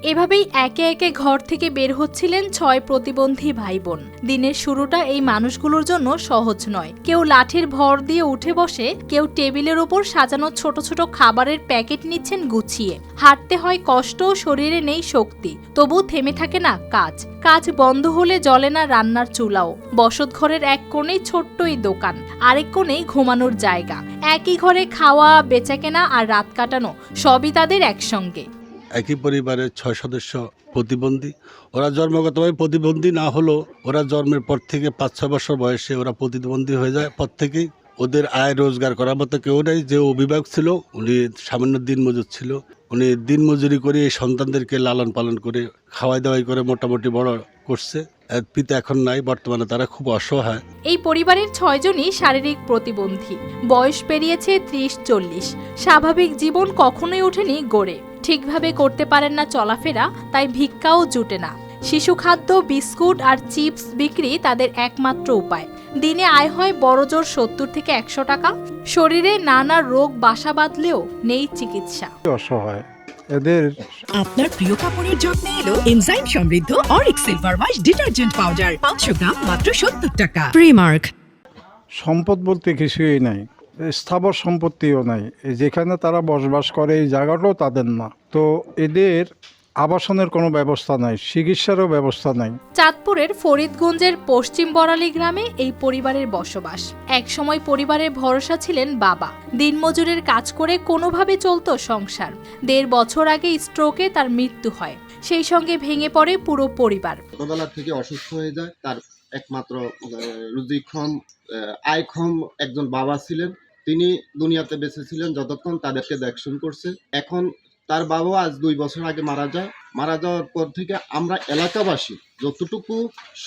এভাবেই একে একে ঘর থেকে বের হচ্ছিলেন 6 প্রতিবন্ধী ভাই বোন। দিনের শুরুটা এই মানুষগুলোর জন্য সহজ নয়। কেউ লাঠির ভর দিয়ে উঠে বসে, কেউ টেবিলের ওপর সাজানো ছোট ছোট খাবারের প্যাকেট নিচ্ছেন গুছিয়ে। হাঁটতে হয় কষ্ট, শরীরে নেই শক্তি, তবু থেমে থাকে না কাজ। কাজ বন্ধ হলে জ্বলে না রান্নার চুলাও। বসত ঘরের এক কোণেই ছোট্ট এই দোকান, আরেক কোণেই ঘুমানোর জায়গা। একই ঘরে খাওয়া, বেচাকেনা আর রাত কাটানো সবই তাদের একসঙ্গে। একই পরিবারের 6 সদস্য প্রতিবন্ধী। ওরা জন্মগতভাবে প্রতিবন্ধী না হলেও ওরা জন্মের পর থেকে 5-6 বছর বয়সে ওরা প্রতিবন্ধী হয়ে যায়। পর থেকেই ওদের আয় রোজগার করার মতো কেউ নেই। যে অভিভাবক ছিল উনি সামান্য দিনমজুর ছিল। উনি দিনমজুরি করে এই সন্তানদেরকে লালন পালন করে খাওয়াই দাওয়াই করে মোটামুটি বড় করছে। পিতা এখন নাই, বর্তমানে তারা খুব অসহায়। এই পরিবারের 6 জনই শারীরিক প্রতিবন্ধী। বয়স পেরিয়েছে 30-40। স্বাভাবিক জীবন কখনোই ওঠেনি গড়ে। ঠিকভাবে করতে পারেন না চলাফেরা, তাই ভিক্ষাও জুটে না। শিশু খাদ্য, বিস্কুট আর চিপস বিক্রি তাদের একমাত্র উপায়। দিনে আয় হয় বড়জোর 70 থেকে 100 টাকা। শরীরে নানা রোগ বাসা বাঁধলেও নেই চিকিৎসা। অসহায় এদের। আপনার প্রিয় কাপড়ের যত্নে এলো এনজাইম সমৃদ্ধ Arik silver wash detergent powder 500 গ্রাম মাত্র 70 টাকা। প্রিমার্ক। সম্পদ বলতে কিছুই নাই, স্থাবর সম্পত্তিও নাই। যেখানে তারা বসবাস করে এই জায়গাটাও তাদের না। তো এদের আবাসনের কোনো ব্যবস্থা নাই, চিকিৎসারও ব্যবস্থা নাই। চাঁদপুরের ফরিদগঞ্জের পশ্চিম বড়ালী গ্রামে এই পরিবারের বসবাস। একসময় পরিবারের ভরসা ছিলেন বাবা। দিনমজুরের কাজ করে কোনোভাবে চলত সংসার। 1.5 বছর আগে স্ট্রোকে তার মৃত্যু হয়। সেই সঙ্গে ভেঙে পড়ে পুরো পরিবার। ছোটবেলা থেকে অসুস্থ হয়ে যায়। তার একমাত্র রুজিক্ষম, আয়ক্ষম একজন বাবা ছিলেন। তিনি দুনিয়াতে বেঁচে ছিলেন যতক্ষণ তাদেরকে দেখশন করছে। এখন তার বাবা আজ 2 বছর আগে মারা যায়। মারা যাওয়ার পর থেকে আমরা এলাকাবাসী যতটুকু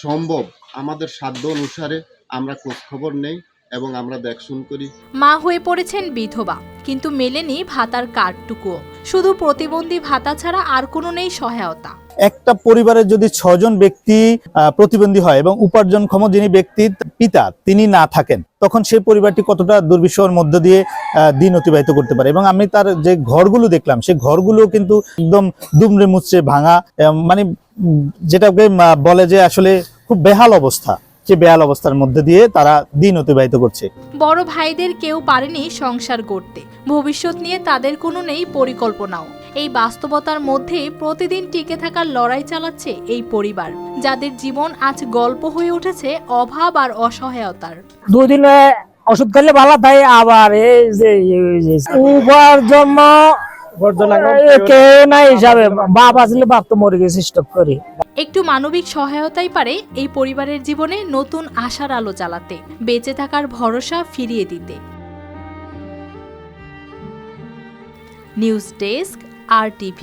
সম্ভব আমাদের সাধ্য অনুসারে আমরা খোঁজ খবর নেই এবং আমরা দেখশন করি। মা হয়ে পড়েছেন বিধবা, কিন্তু মেলেনি ভাতার কার্ডটুকুও। শুধু প্রতিবন্ধী ভাতা ছাড়া আর কোনো নেই সহায়তা। একটা পরিবারের যদি 6 জন ব্যক্তি প্রতিবন্ধী হয় এবং উপার্জনক্ষম যিনি ব্যক্তি পিতা তিনি না থাকেন, তখন সেই পরিবারটি কতটা দুর্বিষহের মধ্য দিয়ে দিন অতিবাহিত করতে পারে। এবং আমি তার যে ঘরগুলো দেখলাম, সেই ঘরগুলো কিন্তু একদম দুমড়ে মুচড়ে ভাঙা, মানে যেটাকে বলে যে আসলে খুব বেহাল অবস্থা। যে বেহাল অবস্থার মধ্যে দিয়ে তারা দিন অতিবাহিত করছে। বড় ভাইদের কেউ পারেনি সংসার গড়তে। ভবিষ্যৎ নিয়ে তাদের কোনো নেই পরিকল্পনাও। এই বাস্তবতার মধ্যে প্রতিদিন টিকে থাকার লড়াই চালাচ্ছে এই পরিবার, যাদের জীবন আজ গল্প হয়ে উঠেছে অভাব আর অসহায়তার। 2 দিন ওষুধ খেলে ভালো থাকে, আবার এই যে উপার্জন কেউ নাই হিসাবে। বাবা ছিল, বাপ তো মরে গেছে স্টপ করে। একটু মানবিক সহায়তাই পারে এই পরিবারের জীবনে নতুন আশার আলো জ্বালাতে, বেঁচে থাকার ভরসা ফিরিয়ে দিতে। News desk, RTV।